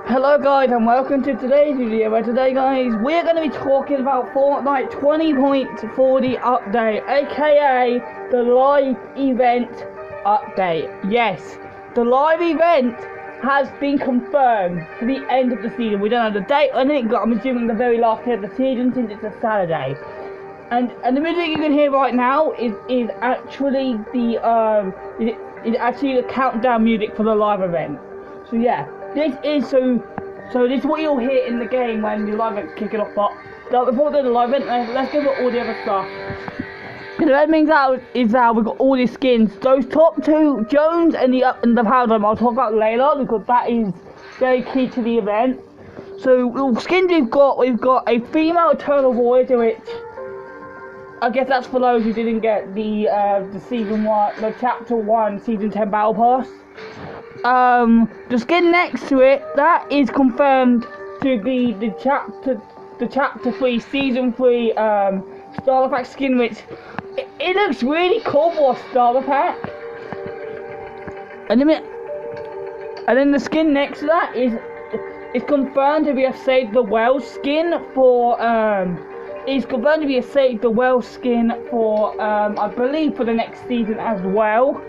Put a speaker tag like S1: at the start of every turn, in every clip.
S1: Hello guys and welcome to today's video where today guys we're going to be talking about Fortnite 20.40 update, aka the live event update. Yes, the live event has been confirmed for the end of the season. We don't know the date or anything, but I'm assuming the very last day of the season since it's a Saturday. And the music you can hear right now is actually the countdown music for the live event. So yeah. This is so this is what you'll hear in the game when the live event's kicking off. But before the live event, let's go over all the other stuff. The red thing is that we've got all these skins. Those top two, Jones and the Paradigm, I'll talk about later because that is very key to the event. So the skins we've got a female Eternal Voyager, which I guess that's for those who didn't get the season 1, the chapter 1, season 10 battle pass. The skin next to it, that is confirmed to be the chapter 3, season 3 starter pack skin, which it looks really cool for a starter pack. And then the skin next to that is confirmed to be a Save the Whale skin for I believe for the next season as well.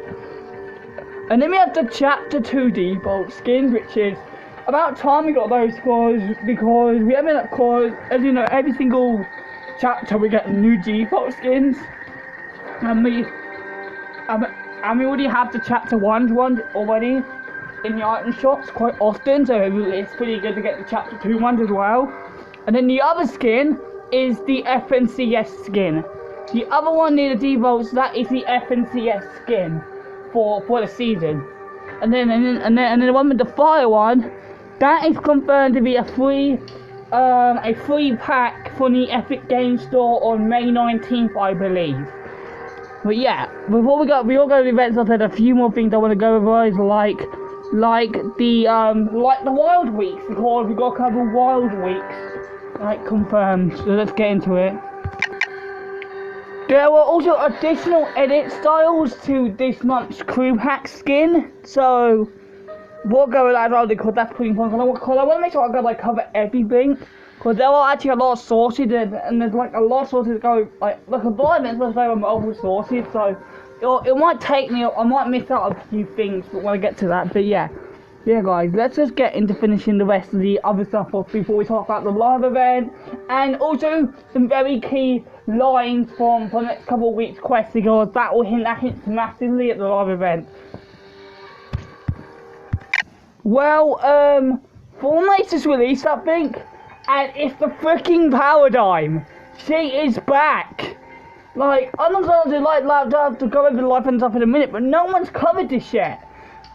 S1: And then we have the chapter 2 default skins, which is about time we got those because we haven't, of course, as you know, every single chapter we get new default skins. And we already have the chapter 1 ones already in the item shops quite often, so it's pretty good to get the chapter 2 ones as well. And then the other skin is the FNCS skin. The other one near the defaults, that is the FNCS skin for the season. And then the one with the fire one, that is confirmed to be a free pack from the Epic Games Store on May 19th, I believe. But yeah, before we all go to the events, I've had a few more things I want to go over, like the Wild Weeks, because we've got a couple of Wild Weeks confirmed. So let's get into it. There were also additional edit styles to this month's crew hack skin, so we'll go with that because that's pretty important. Because I want to make sure I cover everything, because there are actually a lot of sources and there's a lot of sources that go a lot of events go on multiple sources, so it might take me. I might miss out a few things when I get to that. But yeah guys, let's just get into finishing the rest of the other stuff off before we talk about the live event and also some very key lines from the next couple of weeks' quests, because that hints massively at the live event. Well, Fortnite just released something, and it's the freaking Paradigm. She is back. I'm not going to go over the live event stuff in a minute, but no one's covered this yet.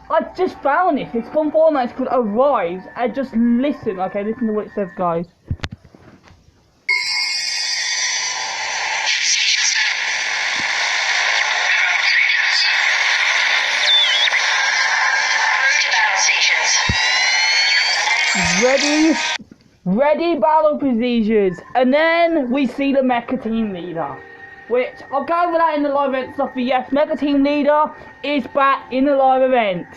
S1: I just found this. It's from Fortnite. It's called Arise. And just listen. Okay, listen to what it says, guys. Ready battle procedures. And then we see the Mecha team leader, which I'll go over that in the live event stuff. But yes, Mecha team leader is back in the live event.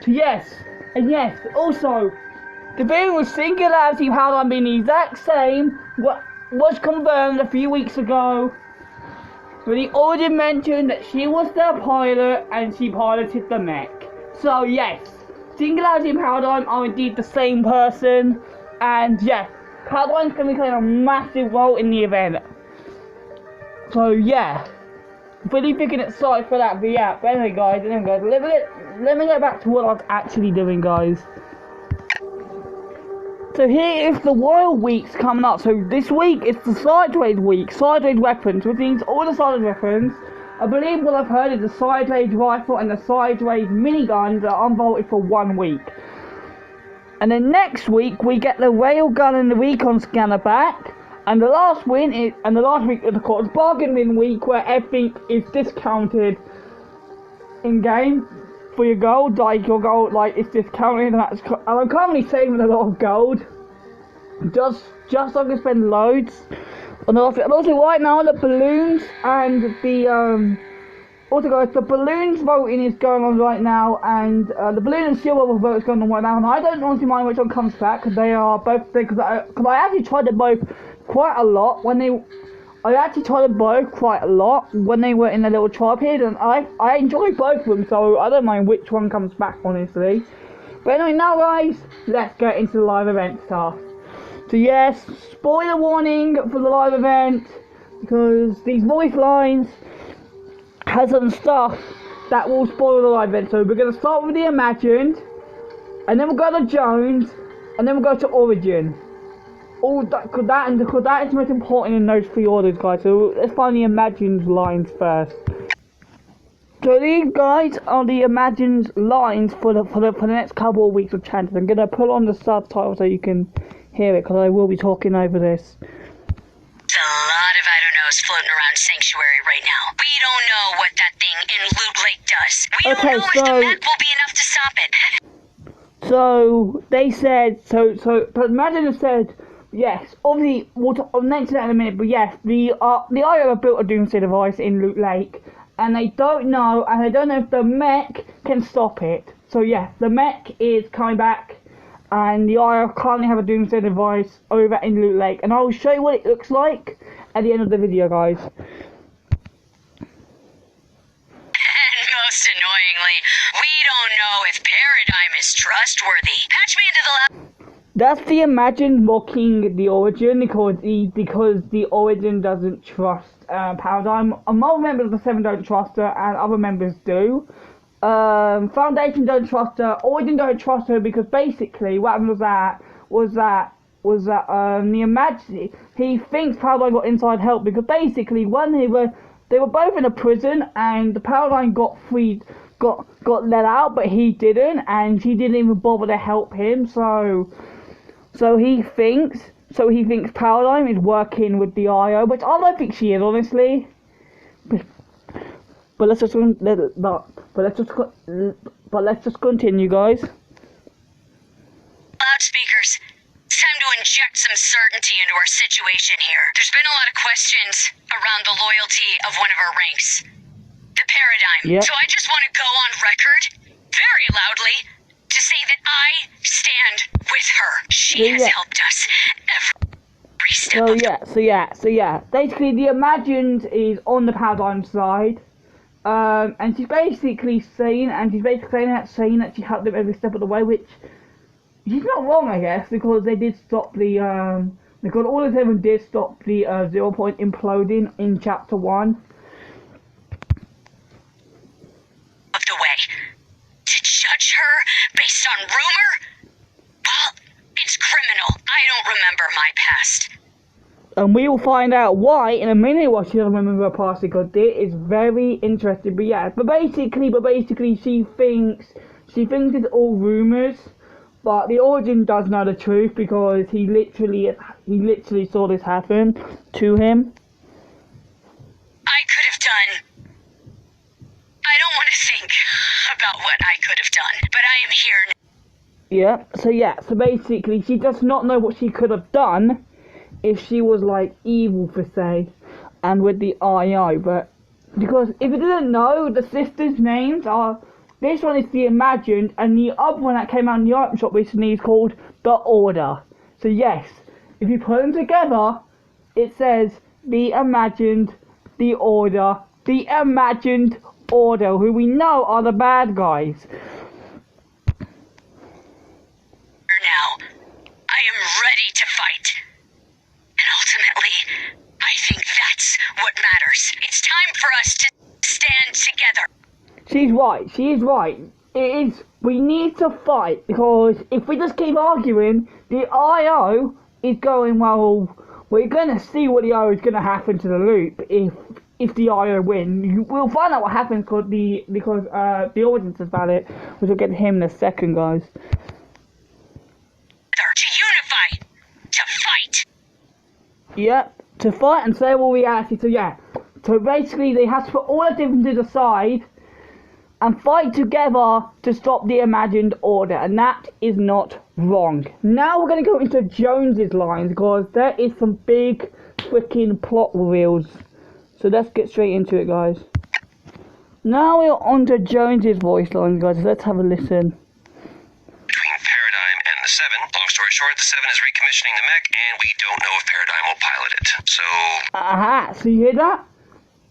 S1: So yes, and yes, also the being with Singularity Paradigm being the exact same what was confirmed a few weeks ago. But he already mentioned that she was their pilot and she piloted the Mech. So yes, Singularity and Paradigm are indeed the same person, and yes, Paradigm's going to be playing a massive role in the event. So yeah, really freaking excited for that. But yeah, anyway guys, let me get back to what I was actually doing, guys. So here is the Wild Weeks coming up. So this week it's the Sideways week, Sideways weapons, which means all the Sideways weapons. I believe what I've heard is the Sideways rifle and the Sideways miniguns are unvaulted for 1 week. And then next week we get the railgun and the recon scanner back. And the last week is of course bargain bin week, where everything is discounted in game for your gold. Your gold it's discounted, and I'm currently saving a lot of gold just so I can spend loads on the last week. And also right now the balloons and Also guys, the balloons voting is going on right now, and the balloon and silver vote is going on right now, and I don't honestly mind which one comes back, because they are both, because I actually tried them both quite a lot when they, I actually tried them both quite a lot when they were in the little trial period, and I enjoy both of them, so I don't mind which one comes back, honestly. But anyway, now guys, let's get into the live event stuff. So yes, spoiler warning for the live event, because these voice lines has some stuff that will spoil the live event. So we're going to start with the Imagined, and then we'll go to Jones, and then we'll go to Origin. All that, because that is most important in those three orders, guys. So let's find the Imagined lines first. So these guys are the Imagined lines for the next couple of weeks of chanting. I'm going to put on the subtitles so you can hear it, because I will be talking over this.
S2: There's a lot of I don't knows floating around Sanctuary right now. We don't know what that thing in Loot Lake does. We don't know if the Mech will be enough to stop it.
S1: So they said, but Imagined said, yes, obviously, I'll mention that in a minute, but yes, the IO have built a Doomsday device in Loot Lake, and they don't know if the Mech can stop it. So yeah, the Mech is coming back, and the IO currently have a Doomsday device over in Loot Lake, and I'll show you what it looks like at the end of the video, guys.
S2: And most annoyingly, we don't know if Paradigm is trustworthy. Patch me into the lab.
S1: That's the Imagined mocking the Origin, because the Origin doesn't trust Paradigm. More members of the 7 don't trust her, and other members do. Foundation don't trust her, Origin don't trust her, because basically what happened was that the Imagined, he thinks Paradigm got inside help, because basically when they were both in a prison, and the Paradigm got freed, got let out, but he didn't, and she didn't even bother to help him. So he thinks Paradigm is working with the IO, which I don't think she is, honestly. But let's just continue, guys.
S2: Loudspeakers. It's time to inject some certainty into our situation here. There's been a lot of questions around the loyalty of one of our ranks, the Paradigm.
S1: Yep.
S2: So I just want to go on record, very loudly, to say that I stand with her. She has helped us every step of the
S1: So yeah. Basically, the Imagined is on the Paradigm side. And she's basically saying that she helped them every step of the way, which she's not wrong, I guess, because they did stop the because all of them did stop the 0 point imploding in chapter 1.
S2: Of the way. To judge her based on rumor? Well, it's criminal. I don't remember my past.
S1: And we will find out why in a minute, what she doesn't remember her past, because it is very interesting. But yeah, but basically she thinks it's all rumors, but the Origin does know the truth, because he literally saw this happen to him.
S2: I could have done. I don't want to think about what I could have done, but I am here now.
S1: So basically she does not know what she could have done if she was like evil, per se, and with the IO. But because if you didn't know, the sisters' names are, this one is the Imagined, and the other one that came out in the item shop recently is called the Order. So yes, if you put them together, it says the Imagined, the Order, the Imagined Order, who we know are the bad guys.
S2: Now, I am ready to fight. And ultimately, I think that's what matters. It's time for us to stand together.
S1: She's right. She is right. It is. We need to fight, because if we just keep arguing, the IO is going, well, we're going to see what the IO is going to happen to the loop if the IO win. We'll find out what happens because the Origin says about it, which we'll get to him in a second, guys.
S2: To unify, to fight.
S1: Yep, to fight and say what we actually. So yeah, so basically they have to put all the differences aside and fight together to stop the Imagined Order, and that is not wrong. Now we're going to go into Jones's lines, because there is some big freaking plot reveals. So let's get straight into it, guys. Now we're on to Jones's voice lines, guys. Let's have a listen.
S3: Between Paradigm and the Seven. Long story short, the Seven is recommissioning the Mech, and we don't know if Paradigm will pilot it. So...
S1: Aha, so you hear that?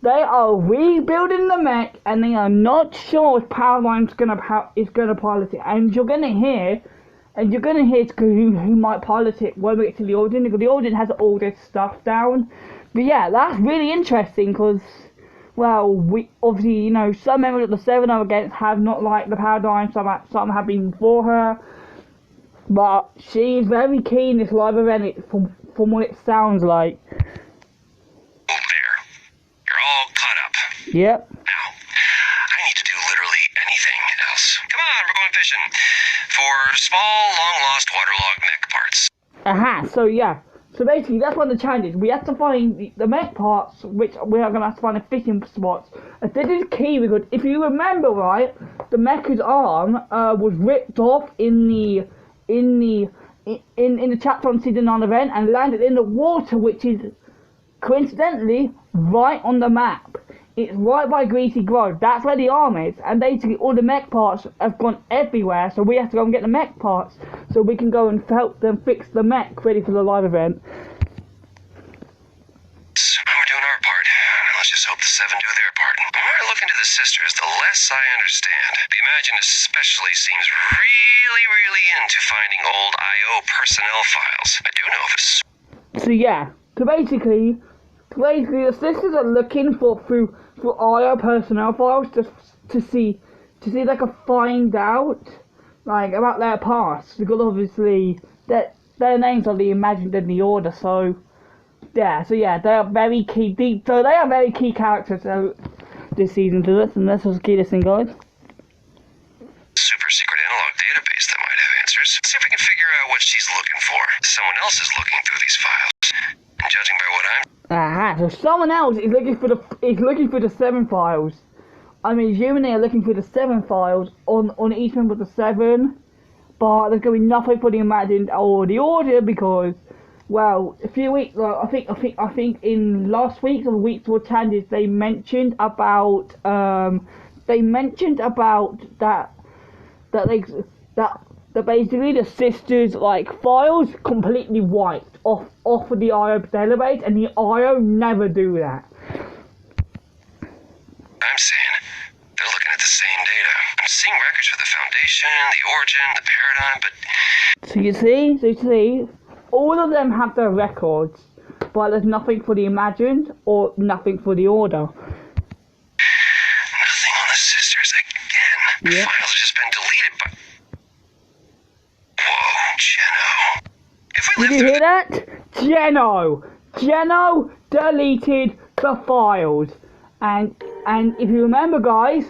S1: They are rebuilding the Mech, and they are not sure if Paradigm's gonna pilot it. And you're gonna hear who might pilot it when we get to the audience, because the audience has all this stuff down. But yeah, that's really interesting, because, well, we obviously, you know, some members of the Seven are against have not liked the Paradigm, some have been for her. But she's very keen this live event from what it sounds like.
S3: There. You're all caught up.
S1: Yep.
S3: Now, I need to do literally anything else. Come on, we're going fishing. For small, long-lost, waterlogged Mech parts.
S1: Aha, so yeah. So basically, that's one of the challenges. We have to find the Mech parts, which we are going to have to find the fishing spots. And this is key, because if you remember right, the Mecha's arm was ripped off in the chapter on Season 9 event and landed in the water, which is coincidentally right on the map. It's right by Greasy Grove. That's where the arm is, and basically all the Mech parts have gone everywhere, so we have to go and get the Mech parts so we can go and help them fix the Mech ready for the live event.
S3: We're doing our part. Let's just hope the Seven do their part. The more I look into the sisters, the less I understand. The Imagine especially seems really into finding old I.O. personnel files. I do know this.
S1: So yeah, so basically the sisters are looking for IO personnel files to see if they can find out like about their past, because obviously their names are the Imagined in the Order. So they are very key. So they are very key characters this season to this, and let's just keep listening, guys.
S3: Super secret analog database that might have answers. See if we can figure out what she's looking for. Someone else is looking through these files. And judging by what I'm...
S1: Aha, so someone else is looking for the Seven files. I'm assuming they are looking for the Seven files on each member of the Seven, but there's going to be nothing for the Imagined or the Order, because, well, a few weeks, I think in last week's or the week's for challenges, they mentioned about that basically the sisters like files completely wiped off of the IO database, and the IO never do that.
S3: I'm saying they're looking at the same data. I'm seeing records for the Foundation, the Origin, the Paradigm, but...
S1: So you see, all of them have their records, but there's nothing for the Imagined or nothing for the Order.
S3: Nothing on the sisters again.
S1: Yep.
S3: The files have just been deleted, but... Whoa, Geno. If we
S1: Did you hear that? Geno deleted the files. And if you remember, guys,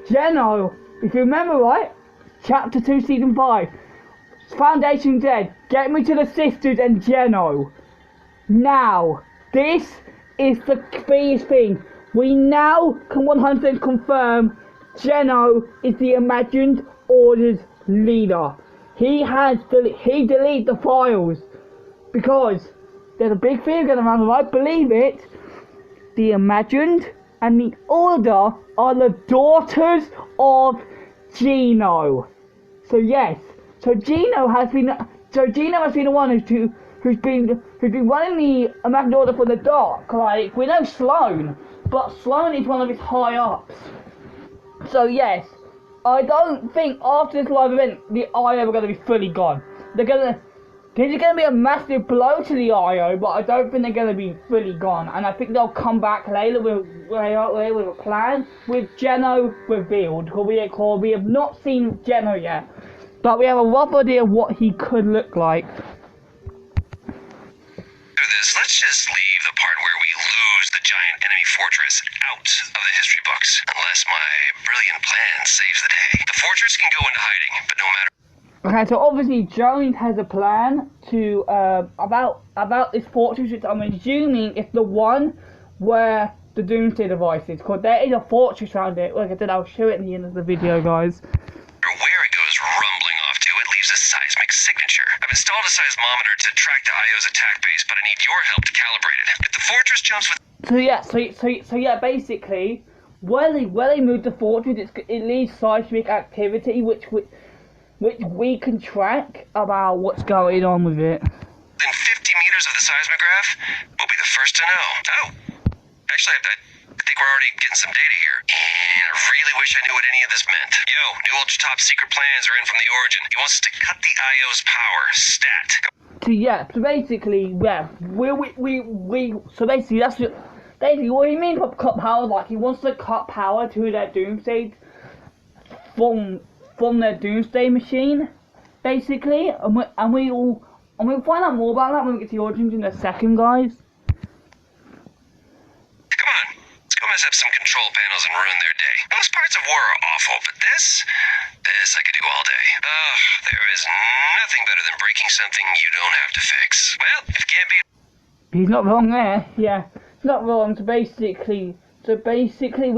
S1: Geno, if you remember right, Chapter 2, Season 5, Foundation dead, get me to the sisters and Geno. Now, this is the biggest thing. We now can 100% confirm Geno is the Imagined Order's leader. He deleted the files, because there's a big theory going around, and I believe it. The Imagined and the Order are the daughters of Geno. So yes, so Geno has been the one who's been running the Imagined Order from the dark. Like, we know Sloan, but Sloan is one of his high ups. So yes, I don't think after this live event the IO are going to be fully gone. This is going to be a massive blow to the IO, but I don't think they're going to be fully gone. And I think they'll come back later with a plan with Geno revealed. Because we have not seen Geno yet, but we have a rough idea of what he could look like.
S3: Let's just leave the part where we lose the giant enemy fortress out of the history books, unless my brilliant plan saves the day. The fortress can go into hiding, but no matter...
S1: Okay, so obviously Jones has a plan to about this fortress, which I'm assuming is the one where the Doomsday device is, because there is a fortress around it. Like I said, I'll show it at the end of the video, guys.
S3: Where it goes rumbling off to, it leaves a seismic signature. I've installed a seismometer to track the IO's attack base, but I need your help to calibrate it. If the fortress jumps with...
S1: So yeah, basically, where they move the fortress, it leaves seismic activity, which we can track about what's going on with it.
S3: Within 50 meters of the seismograph, we'll be the first to know. Oh, actually, I think we're already getting some data here. And I really wish I knew what any of this meant. Yo, new ultra top secret plans are in from the Origin. He wants us to cut the IO's power. Stat.
S1: So yeah, so basically, yeah, so basically that's basically what he means by cut power. Like he wants to cut power to their Doomsday from their Doomsday machine, basically, and we'll find out more about that when we get to the Origins in a second, guys.
S3: Come on, let's go mess up some control panels and ruin their day. Most parts of war are awful, but this I could do all day. Ugh, there is nothing better than breaking something you don't have to fix. Well, if it can't be...
S1: He's not wrong there, yeah. He's not wrong, so basically we're basically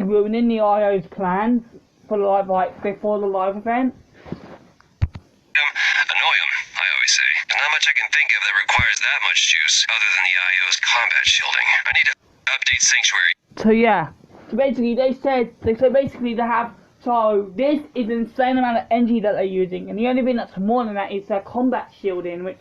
S1: ruining the IO's plans for the before the live event.
S3: Annoy him, I always say. There's not much I can think of that requires that much juice, other than the IO's combat shielding. I need to update Sanctuary.
S1: So yeah, so basically they said they have. So this is an insane amount of energy that they're using, and the only thing that's more than that is their combat shielding, which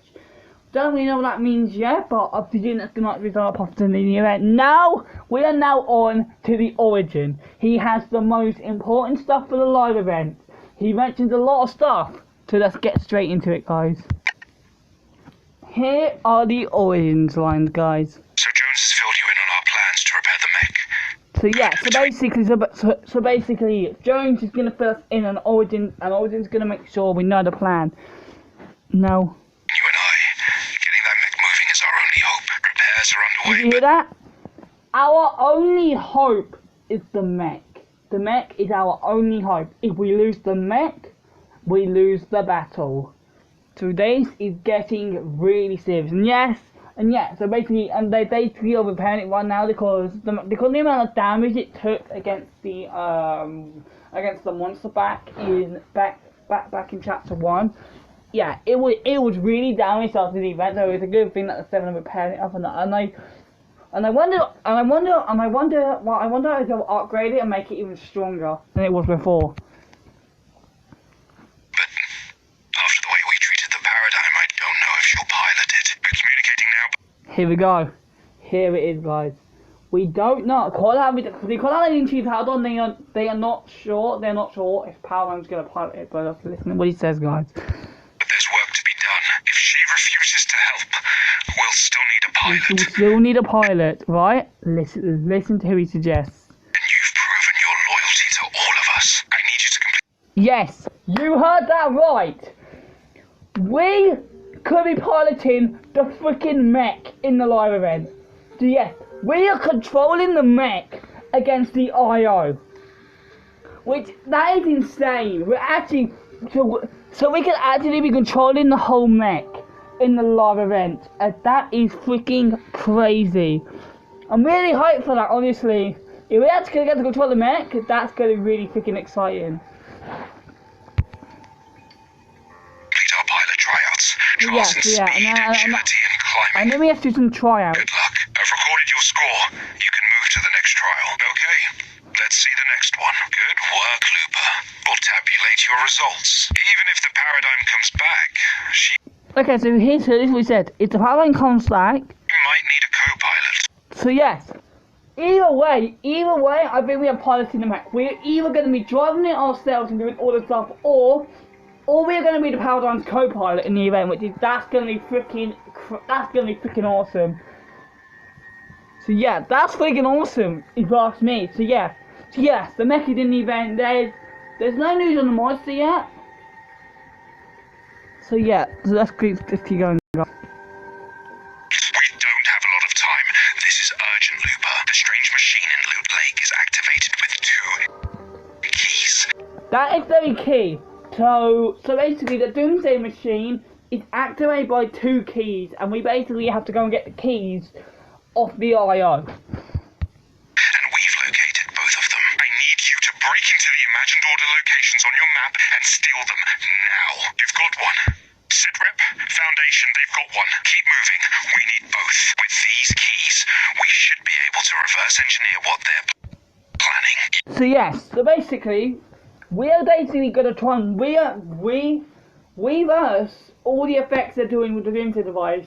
S1: don't really know what that means yet, but I presume that's going to result in the event. Now, we are now on to the Origin. He has the most important stuff for the live event. He mentions a lot of stuff, so let's get straight into it, guys. Here are the Origins lines, guys.
S3: So Jones has filled you in on our plans to repair the Mech.
S1: So yeah, so basically, Jones is going to fill us in on Origin, and Origin's going to make sure we know the plan. No.
S3: You and I, getting that Mech moving is our only hope. Repairs are underway.
S1: Did you hear that? Our only hope is the Mech. The Mech is our only hope. If we lose the Mech, we lose the battle. So this is getting really serious. And yeah, so basically, and they basically are repairing it right now because the amount of damage it took against the monster back in chapter 1. Yeah, it was really damaged after the event, so it's a good thing that the 7 are repairing it up and I wonder if they'll upgrade it and make it even stronger than it was before.
S3: But after the way we treated the Paradigm, I don't know if she'll pilot it. We're communicating now.
S1: Here we go. Here it is, guys. We don't know. The Paradigm Chief held on. They are not sure. They're not sure if Paradigm's gonna pilot it. But let's listen to what he says, guys.
S3: But there's work to be done. If she refuses to help, we'll still need a pilot.
S1: We still need a pilot, right? Listen to who he suggests.
S3: And you've proven your loyalty to all of us. I need you to complete.
S1: Yes, you heard that right. We could be piloting the freaking Mech in the live event. So yes, we are controlling the Mech against the IO. That is insane. We're actually so we can actually be controlling the whole Mech in the live event. And that is freaking crazy. I'm really hyped for that, honestly. If we actually get to control the Mech, that's gonna be really freaking exciting.
S3: Yes, yeah,
S1: and then we have to do some tryouts.
S3: Good luck. I've recorded your score. You can move to the next trial. Okay, let's see the next one. Good work, Looper. We'll tabulate your results. Even if the Paradigm comes back,
S1: Okay, so this is what we said. If the Paradigm comes back,
S3: you might need a co-pilot.
S1: So yes. Either way, I think we are piloting the Mech. We're either going to be driving it ourselves and doing all the stuff, or we're going to be the Paradigm's co-pilot in the event, that's going to be freaking awesome. So yeah, that's freaking awesome, if you ask me. So yes, the Mech is in the event. There's no news on the monster yet. So yeah, so let's keep going.
S3: We don't have a lot of time. This is urgent, Looper. The strange machine in Loot Lake is activated with 2 keys.
S1: That is very key. So basically the Doomsday machine is activated by 2 keys, and we basically have to go and get the keys off the IO.
S3: And we've located both of them. I need you to break into the imagined order locations on your map and steal them now. You've got one. Sitrep, Foundation, they've got one. Keep moving. We need both. With these keys, we should be able to reverse engineer what they're planning.
S1: So yes, so basically, we are basically gonna try and reverse all the effects they're doing with the Doomsday device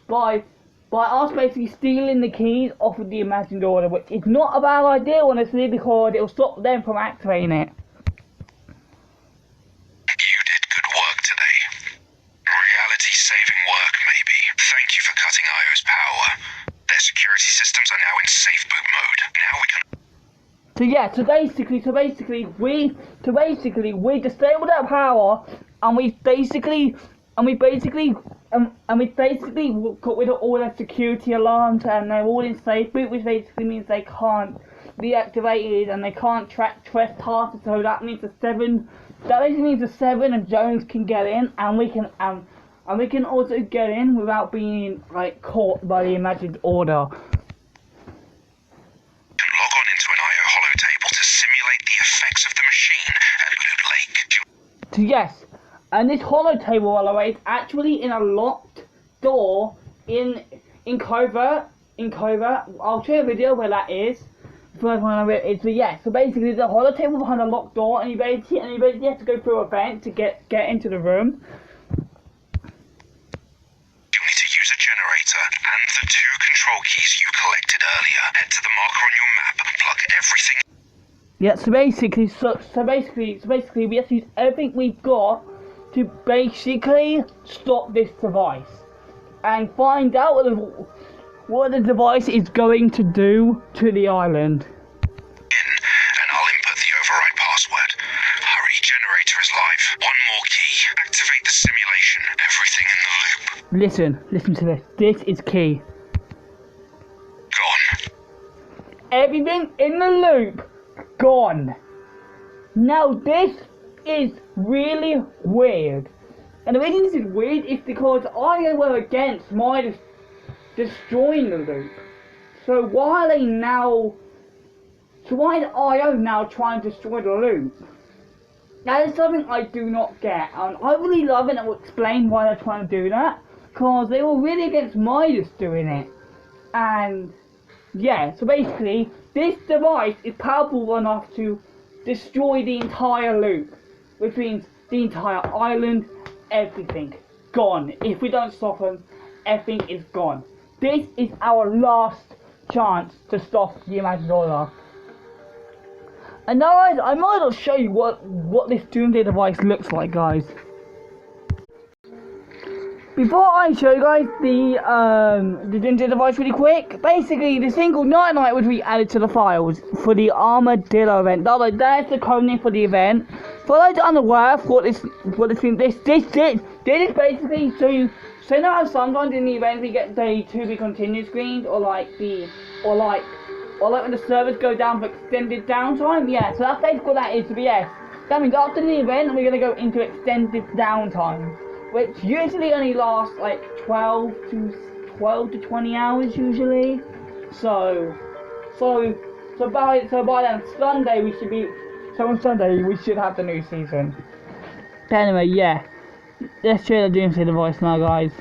S1: by us basically stealing the keys off of the Imagined Order, which is not a bad idea honestly, because it'll stop them from activating it.
S3: You did good work today. Reality-saving work, maybe. Thank you for cutting IO's power. Their security systems are now in safe boot mode. Now we can...
S1: So basically we disabled that power, and we basically got rid of all their security alarms, and they're all in safe boot, which basically means they can't be activated and they can't track trespassers. So that means the Seven and Jones can get in, and we can also get in without being like caught by the Imagined Order.
S3: Log on into an IO holotable to simulate the effects of the machine at Loot Lake.
S1: So yes, and this holotable, by the way, is actually in a locked door in covert. I'll show you a video where that is. First one of it is, so yes, so basically there's a holotable behind a locked door, and you basically have to go through a vent to get into the room.
S3: You'll need to use a generator and the 2 control keys you collected earlier. Head to the marker on your map, plug everything.
S1: Yeah, so basically we have to use everything we've got to basically stop this device and find out what the device is going to do to the island.
S3: And I'll input the override password. Hurry, generator is live. One more key. Activate the simulation. Everything in the loop.
S1: Listen to this. This is key.
S3: Gone.
S1: Everything in the loop gone. Now this is really weird, and the reason this is weird is because I were against my destroying the loop. So why is IO now trying to destroy the loop? That is something I do not get, and I really love it, and I will explain why they're trying to do that, because they were really against Midas doing it. And yeah, so basically this device is powerful enough to destroy the entire loop, which means the entire island, everything gone. If we don't stop them, everything is gone. This is our last chance to stop the Imagined Order. And now guys, I might as well show you what this Doomsday device looks like, guys. Before I show you guys the Doomsday device really quick, basically the single Night which we added to the files for the Armadillo event. That's the code name for the event. For those unaware of this is basically so you know how sometimes in the event we get the to be continued screens, or like when the servers go down for extended downtime. Yeah, so that's basically what that is. So yes, that means after the event we're gonna go into extended downtime, which usually only lasts like 12 to 20 hours usually. So by then Sunday we should be. So on Sunday we should have the new season. But anyway, yeah, let's show the Doomsday device now, guys.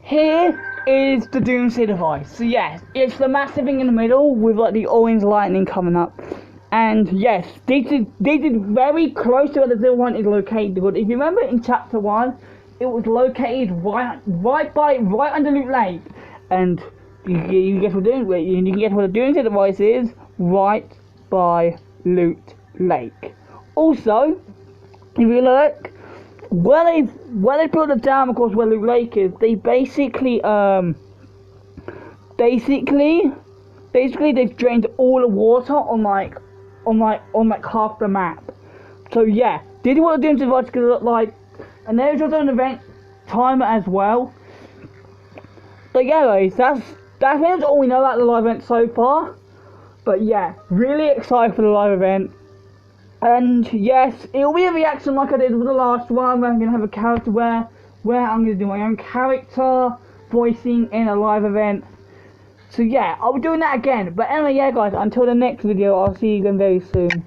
S1: Here is the Doomsday device. So yes, it's the massive thing in the middle with like the orange lightning coming up. And yes, they did very close to where the 01 is located. Because if you remember in chapter 1, it was located right under Loot Lake. And you guess what the Doomsday device is, right by Loot Lake. Also, if you look, where they built the dam across where Loot Lake is, they basically they've drained all the water on half the map. So yeah, this is what the Doomsday device is gonna look like, and there's also an event timer as well. But yeah, guys, that's all we know about the live event so far. But yeah, really excited for the live event. And yes, it'll be a reaction like I did with the last one, where I'm gonna have a character where I'm gonna do my own character voicing in a live event. So yeah, I'll be doing that again. But anyway, yeah guys, until the next video, I'll see you again very soon.